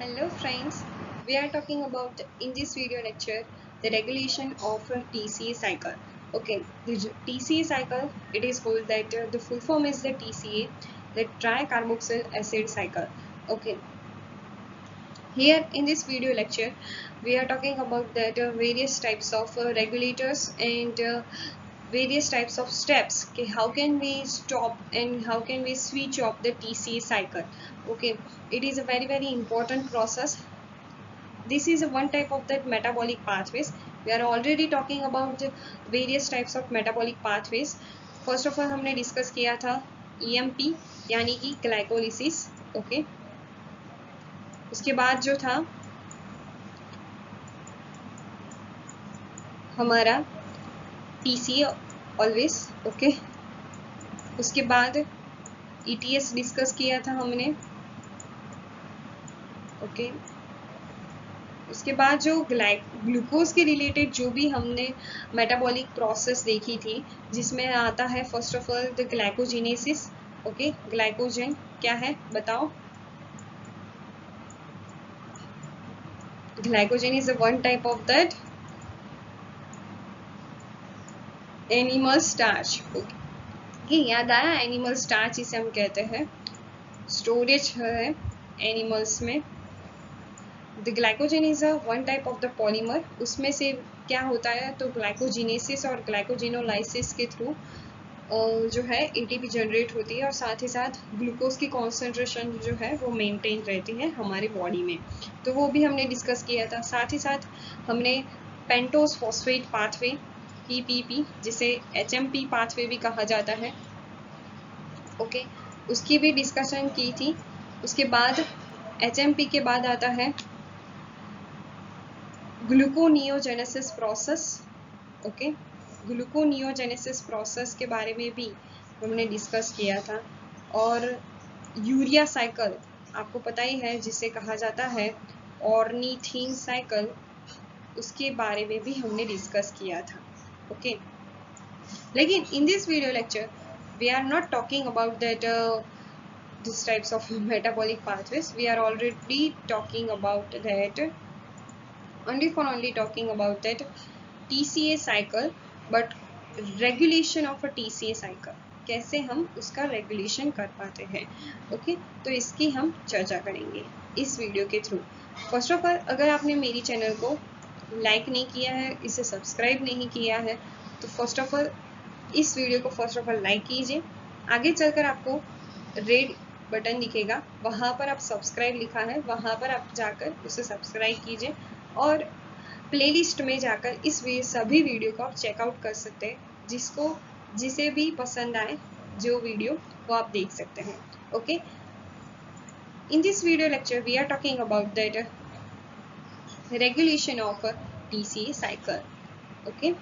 Hello friends, we are talking about in this video lecture the regulation of a TCA cycle. Okay, the TCA cycle, it is called that the full form is the TCA, the tricarboxyl acid cycle. Okay, here in this video lecture we are talking about that various types of regulators and various types of steps. Okay, how can we stop and how can we switch off the TCA cycle. Okay, it is a very important process. This is one type of that metabolic pathways. We are already talking about the various types of metabolic pathways. First of all हमने discuss किया था EMP यानी कि glycolysis. Okay, उसके बाद जो था हमारा TCA ऑलवेज. ओके, उसके बाद ETS डिस्कस किया था हमने. ओके, उसके बाद जो ग्लूकोज के रिलेटेड जो भी हमने मेटाबॉलिक प्रोसेस देखी थी जिसमें आता है first of all the glycogenesis. Okay, glycogen क्या है बताओ. Glycogen is one type of that animal starch. Okay, याद आया, एनिमल स्टार्च इसे हम कहते हैं. स्टोरेज है एनिमल्स में. The glycogen is a one type of the polymer. उसमें से क्या होता है तो ग्लाइकोजिनेसिस और ग्लाइकोजिनोलाइसिस के थ्रू जो है एटीपी जनरेट होती है और साथ ही साथ ग्लूकोज की कॉन्सेंट्रेशन जो है वो मेंटेन रहती है हमारे बॉडी में. तो वो भी हमने डिस्कस किया था. साथ ही साथ हमने पेंटोस फॉस्फेट पाथवे PPP जिसे HMP पाथवे भी कहा जाता है. ओके, उसकी भी डिस्कशन की थी. उसके बाद HMP के बाद आता है gluconeogenesis process. Okay, gluconeogenesis process के बारे में भी हमने डिस्कस किया था. और यूरिया साइकिल आपको पता ही है जिसे कहा जाता है ऑर्निथीन साइकिल, उसके बारे में भी हमने डिस्कस किया था. ओके, लेकिन in this video lecture we are not talking about that this types of metabolic pathways. We are already talking about that only talking about that TCA cycle, but regulation of a TCA cycle कैसे हम उसका regulation कर पाते हैं. Okay, तो इसकी हम चर्चा करेंगे इस वीडियो के थ्रू. फर्स्ट ऑफ ऑल, अगर आपने मेरी चैनल को लाइक नहीं किया है, इसे सब्सक्राइब नहीं किया है, तो फर्स्ट ऑफ ऑल इस वीडियो को फर्स्ट ऑफ ऑल लाइक कीजिए. आगे चलकर आपको रेड बटन दिखेगा, वहाँ पर आप सब्सक्राइब लिखा है, वहाँ पर आप जाकर उसे सब्सक्राइब कीजिए और प्लेलिस्ट में जाकर इस सभी वीडियो को आप चेकआउट कर सकते हैं. जिसे भी पसंद आए जो वीडियो वो आप देख सकते हैं. Okay, in this video lecture we are talking about that regulation of TCA cycle. Okay,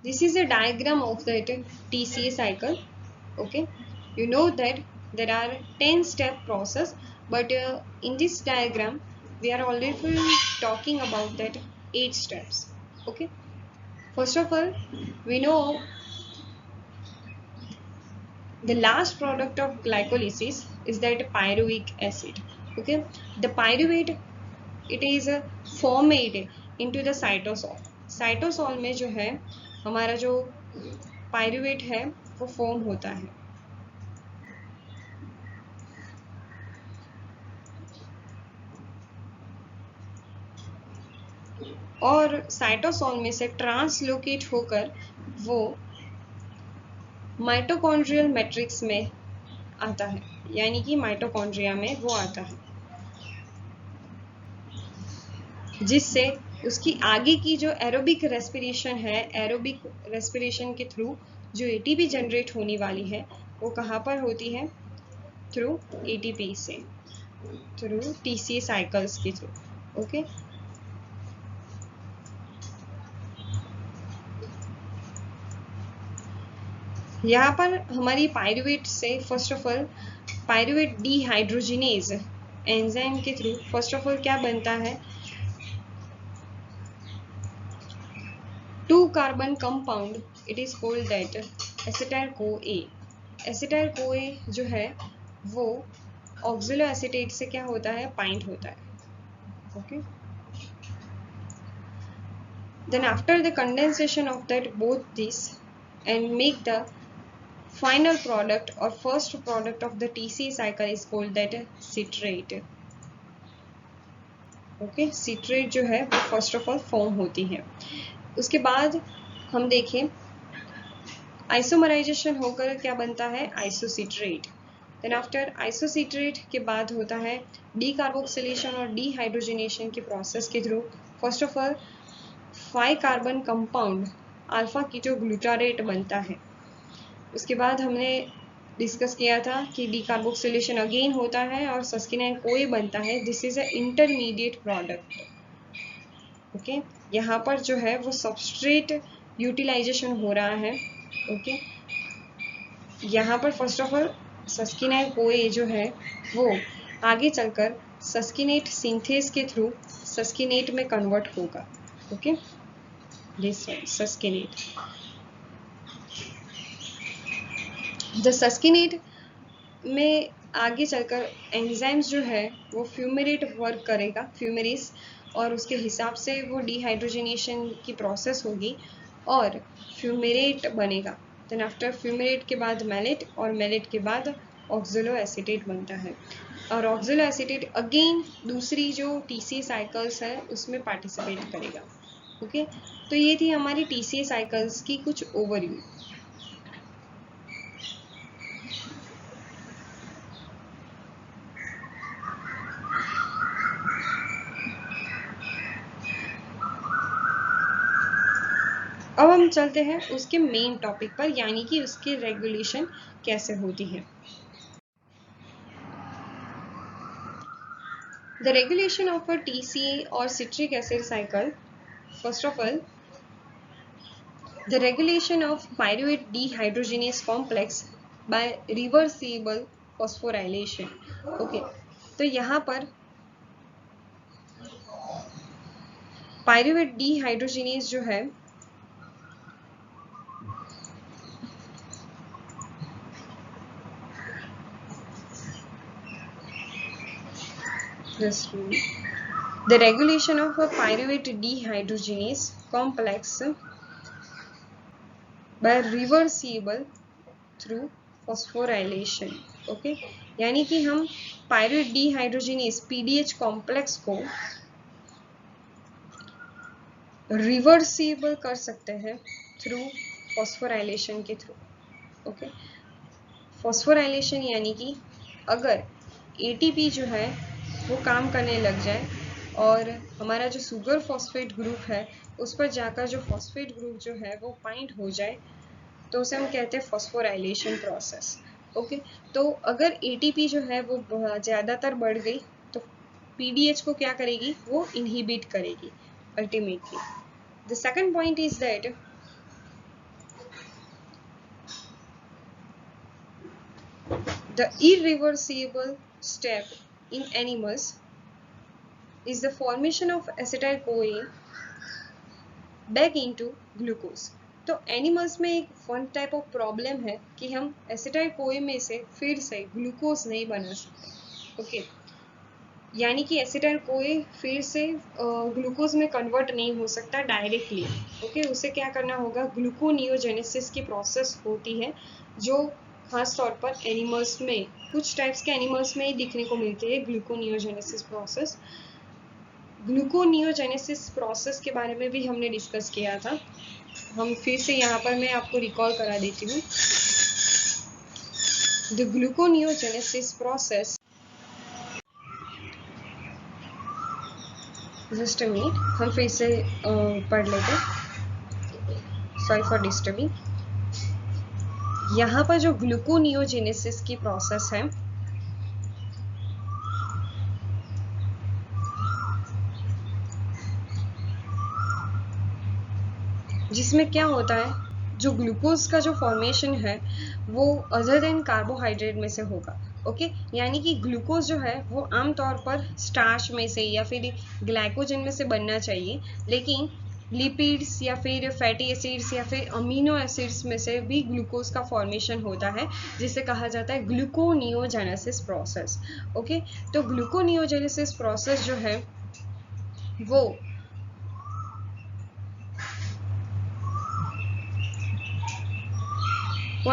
this is a diagram of that TCA cycle. Okay, you know that there are 10-step process, but in this diagram we are already talking about that 8 steps. Okay, first of all we know the last product of glycolysis is that pyruvic acid. Okay, the pyruvate it is formed into the cytosol. cytosol में जो है हमारा जो pyruvate है वो form होता है. और साइटोसोल में से ट्रांसलोकेट होकर वो माइटोकॉन्ड्रियल मैट्रिक्स में आता है, यानी कि माइटोकॉन्ड्रिया में वो आता है, जिससे उसकी आगे की जो एरोबिक रेस्पिरेशन है, एरोबिक रेस्पिरेशन के थ्रू जो एटीपी जनरेट होने वाली है वो कहाँ पर होती है, थ्रू एटीपी से, थ्रू TCA साइकिल्स के थ्रू. ओके, यहाँ पर हमारी पायरुवेट से first of all pyruvate dehydrogenase enzyme के थ्रू फर्स्ट ऑफ ऑल क्या बनता है, 2 carbon compound, it is called that acetyl-CoA. acetyl-CoA जो है वो oxaloacetate से क्या होता है, bind होता है. Okay. Then after the condensation of that both these and make the final product or first product of the TCA cycle is called that citrate. Okay, citrate जो है वो first of all form होती है. उसके बाद हम देखें isomerisation होकर क्या बनता है, आइसोसिट्रेट. देन आफ्टर आइसोसिट्रेट के बाद होता है डीकार्बोक्सिलेशन और डीहाइड्रोजनेशन के प्रोसेस के through first of all 5 carbon compound alpha ketoglutarate बनता है. उसके बाद हमने डिस्कस किया था कि डीकार्बोक्सिलेशन अगेन होता है और सस्किनाइल कोए बनता है. This is a intermediate product. Okay, यहाँ पर जो है वो सबस्ट्रेट यूटिलाइजेशन हो रहा है. ओके, यहाँ पर फर्स्ट ऑफ ऑल सस्किनाइल कोए जो है वो आगे चलकर सस्किनेट सिंथेस के थ्रू सस्किनेट में कन्वर्ट होगा. Okay, this succinate. The succinate में आगे चलकर एंजाइम्स जो है वो फ्यूमेरेट वर्क करेगा, फ्यूमेरेस, और उसके हिसाब से वो डिहाइड्रोजनेशन की प्रोसेस होगी और फ्यूमेरेट बनेगा. देन आफ्टर फ्यूमेरेट के बाद मैलेट और मैलेट के बाद ऑक्सैलोएसीटेट बनता है और ऑक्सैलोएसीटेट अगेन दूसरी जो टीसीए साइकिल्स है उसमें पार्टिसिपेट करेगा. ओके, तो ये थी हमारी टीसीए साइकिल्स की कुछ ओवरव्यू. अब हम चलते हैं उसके मेन टॉपिक पर, यानी कि उसकी रेगुलेशन कैसे होती है. The regulation of a TCA और citric acid cycle. First of all the regulation of pyruvate dehydrogenase complex by reversible phosphorylation. Okay, तो यहाँ पर पायरुवेट डीहाइड्रोजिनेस जो है the regulation of a pyruvate dehydrogenase complex by reversible through phosphorylation. Okay, यानी कि हम pyruvate dehydrogenase PDH complex को reversible कर सकते हैं थ्रू फॉस्फोराइलेशन के थ्रू. ओके, फॉस्फोराइलेशन यानी कि अगर एटीपी जो है वो काम करने लग जाए और हमारा जो सुगर फॉस्फेट ग्रुप है उस पर जाकर जो फॉस्फेट ग्रुप जो है वो बाइंड हो जाए तो उसे हम कहते हैं फॉस्फोराइलेशन प्रोसेस. ओके, तो अगर एटीपी जो है वो ज़्यादातर बढ़ गई तो पीडीएच को क्या करेगी, वो इनहिबिट करेगी ultimately. The second point is that the irreversible step in animals is the formation of acetyl-CoA back into glucose. तो एनिमल्स में एक फन टाइप ऑफ प्रॉब्लम है कि हम एसिटाइल-CoA में से फिर से ग्लूकोज नहीं बना सकते. ओके, यानी कि एसिटाइल-CoA फिर से ग्लूकोज में कन्वर्ट नहीं हो सकता डायरेक्टली. ओके, उसे क्या करना होगा, ग्लूकोनियोजेनेसिस की प्रोसेस होती है जो खास तौर पर एनिमल्स में, कुछ टाइप्स के एनिमल्स में ही दिखने को मिलती है ग्लूकोनियोजेनेसिस प्रोसेस. ग्लूकोनियोजेनेसिस प्रोसेस के बारे में भी हमने डिस्कस किया था. हम फिर से यहाँ पर मैं आपको रिकॉल करा देती हूँ. The gluconeogenesis process, just a minute, हम फिर से पढ़ लेते. Sorry for disturbing. यहाँ पर जो ग्लूकोनियोजेनेसिस की प्रोसेस है जिसमें क्या होता है, जो ग्लूकोज का जो फॉर्मेशन है वो अदर देन कार्बोहाइड्रेट में से होगा. ओके, यानी कि ग्लूकोज जो है वो आमतौर पर स्टार्च में से या फिर ग्लाइकोजन में से बनना चाहिए, लेकिन लिपिड्स या फिर फैटी एसिड्स या फिर अमीनो एसिड्स में से भी ग्लूकोज का फॉर्मेशन होता है, जिसे कहा जाता है ग्लूकोनियोजेनेसिस प्रोसेस। ओके, तो ग्लूकोनियोजेनेसिस प्रोसेस जो है वो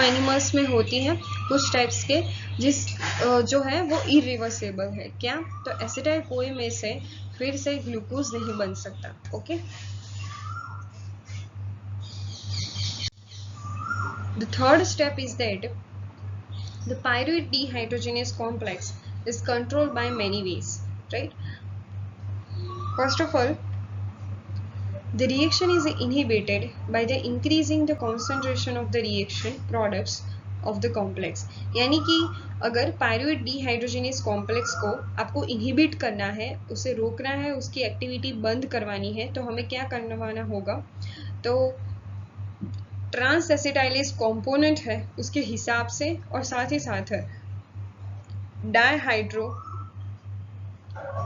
एनिमल्स में होती है कुछ टाइप्स के, जो है वो इरिवर्सिबल है। क्या? तो एसिटाइल कोई में से फिर से ग्लूकोज नहीं बन सकता। Okay, the third step is that the pyruvate dehydrogenase complex is controlled by many ways, right? First of all, the reaction is inhibited by the increasing the concentration of the reaction products of the complex। यानी कि अगर pyruvate dehydrogenase complex को आपको inhibit करना है, उसे रोकना है, उसकी एक्टिविटी बंद करवानी है, तो हमें क्या करवाना होगा? तो ट्रांस एसिटाइलेज कॉम्पोनेंट है उसके हिसाब से, और साथ ही साथ डायहाइड्रो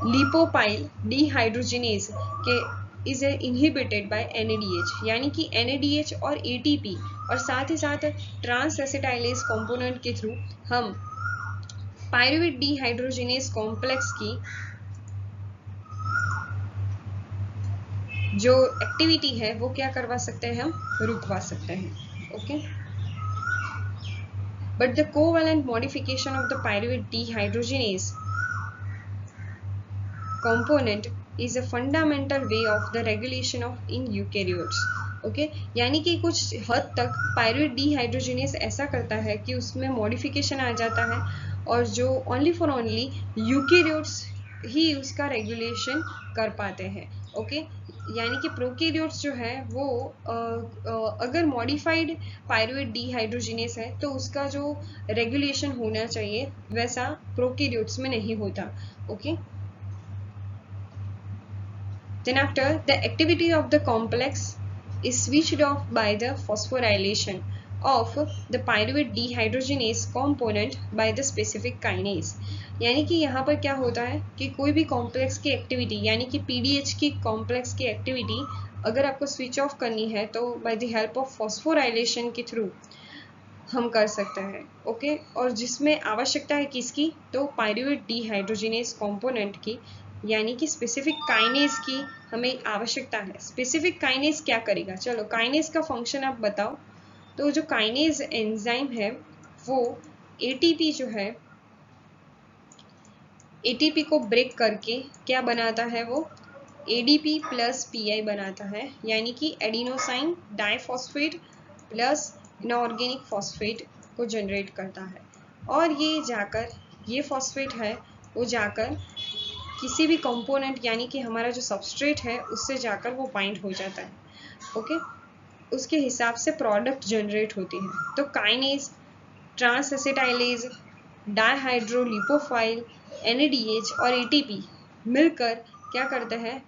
लिपोपाइल डीहाइड्रोजिनेज के इज इनहिबिटेड बाय NADH, यानी कि NADH और ATP और साथ ही साथ ट्रांस एसिटाइलेज कंपोनेंट के थ्रू हम पायरुवेट डीहाइड्रोजिनेज कॉम्प्लेक्स की जो एक्टिविटी है वो क्या करवा सकते हैं? हम रुकवा सकते हैं। Okay, but the covalent modification of the pyruvate dehydrogenase component is a fundamental way of the regulation of in eukaryotes। Okay, यानी कि कुछ हद तक पायरुवेट डीहाइड्रोजिनेज ऐसा करता है कि उसमें मॉडिफिकेशन आ जाता है, और जो ओनली फॉर ओनली यूकेरियोट्स ही उसका रेगुलेशन कर पाते हैं। ओके, यानी कि प्रोकैरियोट्स जो है वो अगर मॉडिफाइड पायरुवेट डीहाइड्रोजिनेज है तो उसका जो रेगुलेशन होना चाहिए वैसा प्रोकैरियोट्स में नहीं होता। Okay, then after, the activity of the complex is switched off by the phosphorylation of the pyruvate dehydrogenase component by the specific kinase। यानी कि यहाँ पर क्या होता है कि कोई भी कॉम्प्लेक्स की एक्टिविटी, यानी कि PDH की कॉम्प्लेक्स की एक्टिविटी अगर आपको स्विच ऑफ करनी है तो by the help of phosphorylation के थ्रू हम कर सकते हैं। ओके, और जिसमें आवश्यकता है किसकी? तो पायरुवेट डीहाइड्रोजिनेज कंपोनेंट की, यानी कि स्पेसिफिक काइनेज की हमें आवश्यकता है। स्पेसिफिक काइनेज क्या करेगा? चलो काइनेज का फंक्शन आप बताओ। तो जो काइनेज एंजाइम है वो ATP जो है, ATP को ब्रेक करके क्या बनाता है? वो ADP प्लस PI बनाता है, यानी कि adenosine diphosphate plus inorganic phosphate को जनरेट करता है, और ये फॉस्फेट है वो जाकर किसी भी कंपोनेंट, यानी कि हमारा जो सबस्ट्रेट है उससे जाकर वो बाइंड हो जाता है। ओके, उसके हिसाब से प्रोडक्ट जनरेट होती है। तो काइनेज, ट्रांस एसिटाइलेज, डायहाइड्रोलिपोफाइल, NADH और ATP मिलकर क्या करते हैं?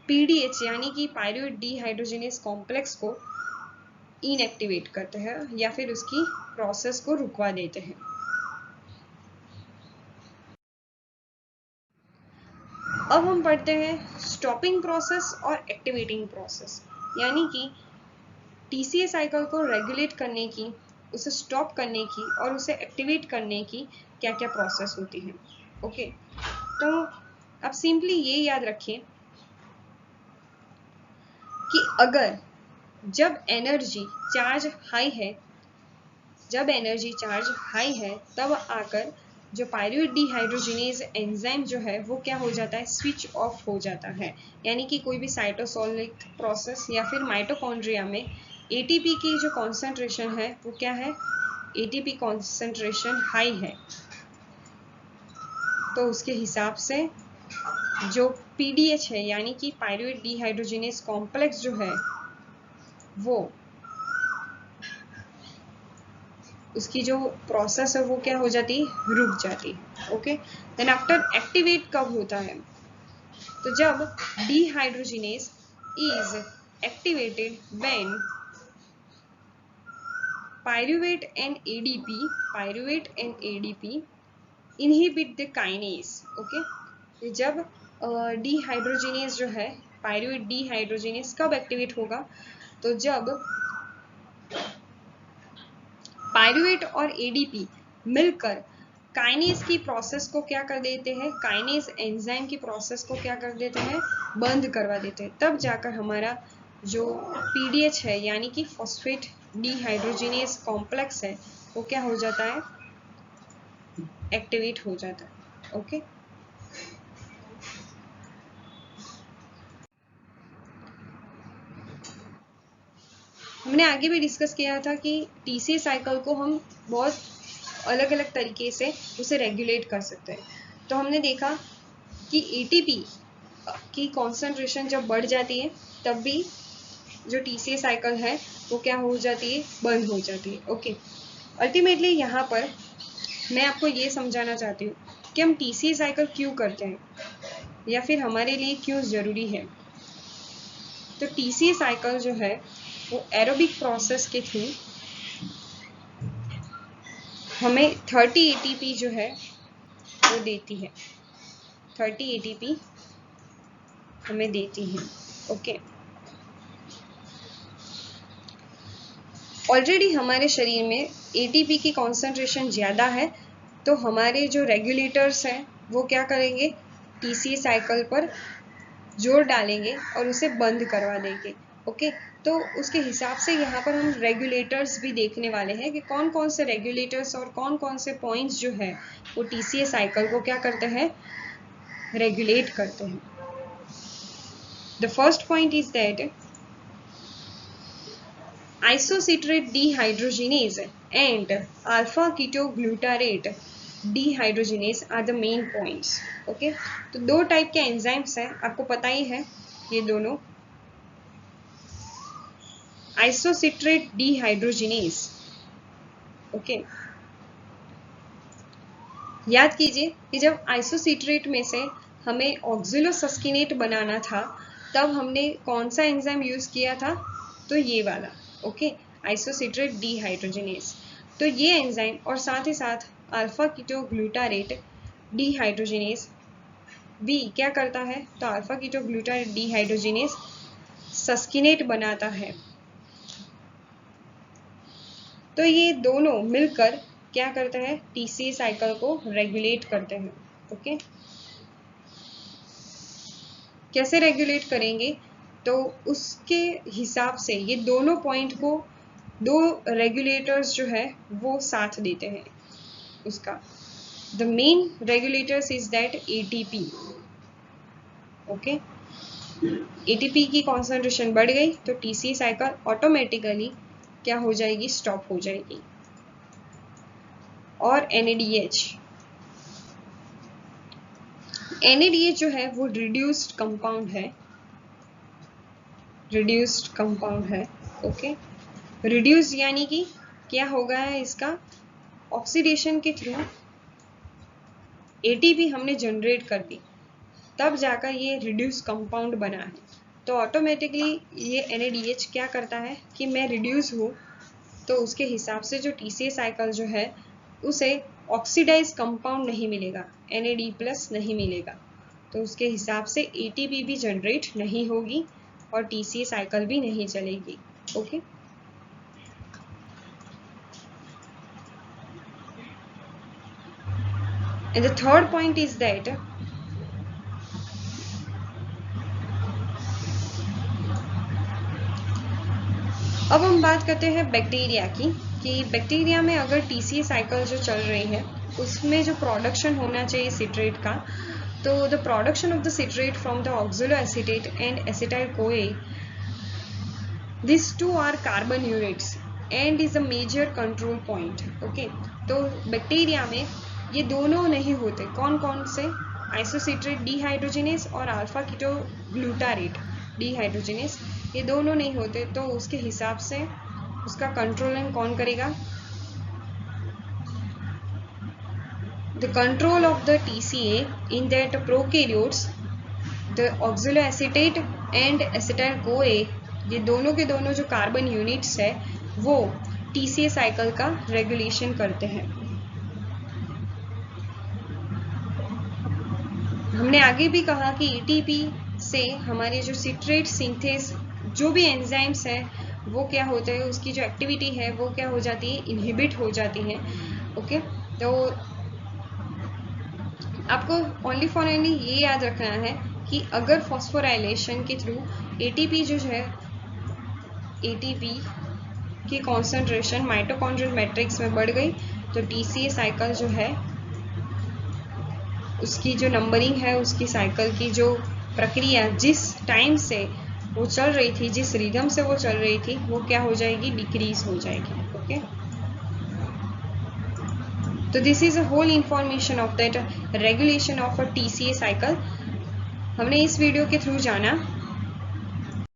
PDH यानी कि पायरुवेट डीहाइड्रोजिनेज कॉम्प्लेक्स को इनएक्टिवेट करते हैं या फिर उसकी प्रोसेस को रुकवा देते हैं। अब हम पढ़ते हैं स्टॉपिंग प्रोसेस और एक्टिवेटिंग प्रोसेस, यानी कि TCA साइकिल को रेगुलेट करने की, उसे स्टॉप करने की और उसे एक्टिवेट करने की क्या क्या प्रोसेस होती है। ओके, तो आप सिंपली ये याद रखिए कि अगर जब एनर्जी चार्ज हाई है तब आकर जो पायरुवेट डीहाइड्रोजिनेज एंजाइम जो है वो क्या हो जाता है? स्विच ऑफ हो जाता है। यानी कि कोई भी साइटोसोलिक प्रोसेस या फिर माइटोकॉन्ड्रिया में ATP की जो कॉन्सेंट्रेशन है वो क्या है? ATP कॉन्सेंट्रेशन हाई है, तो उसके हिसाब से जो PDH है, यानी कि पायरुवेट डीहाइड्रोजिनेज कॉम्प्लेक्स जो है वो उसकी जो प्रोसेस है वो क्या हो जाती है? रुक जाती है। ओके, देन आफ्टर एक्टिवेट कब होता है? तो जब dehydrogenase is activated when pyruvate and ADP inhibit the kinase। Okay, जब डीहाइड्रोजिनेज जो है, पायरुवेट डीहाइड्रोजिनेज कब एक्टिवेट होगा? तो जब पायरुवेट और एडीपी मिलकर काइनेज की प्रोसेस को क्या कर देते हैं, काइनेज एंजाइम की प्रोसेस को क्या कर देते हैं, बंद करवा देते हैं। तब जाकर हमारा जो पीडीएच है यानी कि फॉस्फेट डीहाइड्रोजिनेज कॉम्प्लेक्स है वो क्या हो जाता है, एक्टिवेट हो जाता है। ओके, हमने आगे भी डिस्कस किया था कि टीसीए साइकिल को हम बहुत अलग अलग तरीके से उसे रेगुलेट कर सकते हैं। तो हमने देखा कि एटीपी की कॉन्सेंट्रेशन जब बढ़ जाती है तब भी जो टीसीए साइकिल है वो क्या हो जाती है, बंद हो जाती है। ओके, अल्टीमेटली यहाँ पर मैं आपको ये समझाना चाहती हूँ कि हम टीसीए साइकिल क्यों करते हैं या फिर हमारे लिए क्यों ज़रूरी है। तो टीसीए साइकिल जो है वो एरोबिक प्रोसेस के थ्रू हमें 30 एटीपी जो है वो देती है, 30 एटीपी हमें देती है। ओके, ऑलरेडी हमारे शरीर में एटीपी की कॉन्सेंट्रेशन ज़्यादा है, तो हमारे जो रेगुलेटर्स हैं वो क्या करेंगे, टीसीए साइकिल पर जोर डालेंगे और उसे बंद करवा देंगे। ओके, तो उसके हिसाब से यहाँ पर हम रेगुलेटर्स भी देखने वाले हैं कि कौन कौन से रेगुलेटर्स और कौन कौन से पॉइंट्स जो है वो टीसीए साइकिल को क्या करते हैं, रेगुलेट करते हैं। The first point is that isocitrate dehydrogenase and alpha ketoglutarate dehydrogenase are the main points. Okay, तो दो टाइप के एंजाइम्स हैं, आपको पता ही है ये दोनों। isocitrate dehydrogenase, ओके, याद कीजिए कि जब आइसोसिट्रेट में से हमें ऑक्सिलोसस्किनेट बनाना था तब हमने कौन सा एंजाइम यूज किया था, तो ये वाला। Okay, isocitrate dehydrogenase. तो ये एंजाइम और साथ ही साथ अल्फा कीटोग्लूटारेट डीहाइड्रोजिनेज भी क्या करता है, तो अल्फा कीटोग्लूटारेट डीहाइड्रोजिनेज सस्किनेट बनाता है। तो ये दोनों मिलकर क्या करते हैं, टीसीए साइकिल को रेगुलेट करते हैं। ओके, कैसे रेगुलेट करेंगे, तो उसके हिसाब से ये दोनों पॉइंट को दो रेगुलेटर्स जो है वो साथ देते हैं उसका। The main regulators is that ATP. Okay, ATP की कॉन्सेंट्रेशन बढ़ गई तो टीसीए साइकिल ऑटोमेटिकली क्या हो जाएगी, स्टॉप हो जाएगी। और NADH जो है वो रिड्यूस्ड कंपाउंड है, रिड्यूस्ड कंपाउंड है। ओके, रिड्यूस यानी कि क्या होगा है, इसका ऑक्सीडेशन के थ्रू एटीपी हमने जनरेट कर दी तब जाकर ये रिड्यूस कंपाउंड बना है। तो ऑटोमेटिकली ये NADH क्या करता है कि मैं रिड्यूस हूँ तो उसके हिसाब से जो टीसीए साइकिल जो है उसे ऑक्सीडाइज कंपाउंड नहीं मिलेगा, NAD+ नहीं मिलेगा, तो उसके हिसाब से एटीपी भी जनरेट नहीं होगी और टीसीए साइकिल भी नहीं चलेगी। Okay, and the third point is that अब हम बात करते हैं बैक्टीरिया की, कि बैक्टीरिया में अगर टीसीए साइकिल जो चल रही है उसमें जो प्रोडक्शन होना चाहिए सिट्रेट का, तो the production of the citrate from the oxaloacetate and acetyl CoA, this two are carbon units and is a major control point. Okay, तो बैक्टीरिया में ये दोनों नहीं होते, कौन कौन से, आइसोसिट्रेट डीहाइड्रोजिनेज और अल्फा कीटोग्लूटारेट डीहाइड्रोजिनेज, ये दोनों नहीं होते, तो उसके हिसाब से उसका कंट्रोलिंग कौन करेगा, the control of the TCA in that prokaryotes the oxaloacetate and acetyl CoA, ये दोनों के दोनों जो कार्बन यूनिट्स है वो टीसीए साइकिल का रेगुलेशन करते हैं। हमने आगे भी कहा कि एटीपी से हमारे जो सिट्रेट सिंथेस जो भी एंजाइम्स है वो क्या होते हैं, उसकी जो एक्टिविटी है वो क्या हो जाती है, इनहिबिट हो जाती है। ओके, तो आपको ओनली फॉर ओनली ये याद रखना है कि अगर फॉस्फोराइलेशन के थ्रू एटीपी जो है, एटीपी की कॉन्सेंट्रेशन माइटोकॉन्ड्रियल मैट्रिक्स में बढ़ गई तो टीसीए साइकिल जो है उसकी जो नंबरिंग है, उसकी साइकिल की जो प्रक्रिया जिस टाइम से वो चल रही थी, जिस रिदम से वो चल रही थी, वो क्या हो जाएगी, डिक्रीज हो जाएगी। ओके, तो this is a whole information of that regulation of a TCA cycle. हमने इस वीडियो के थ्रू जाना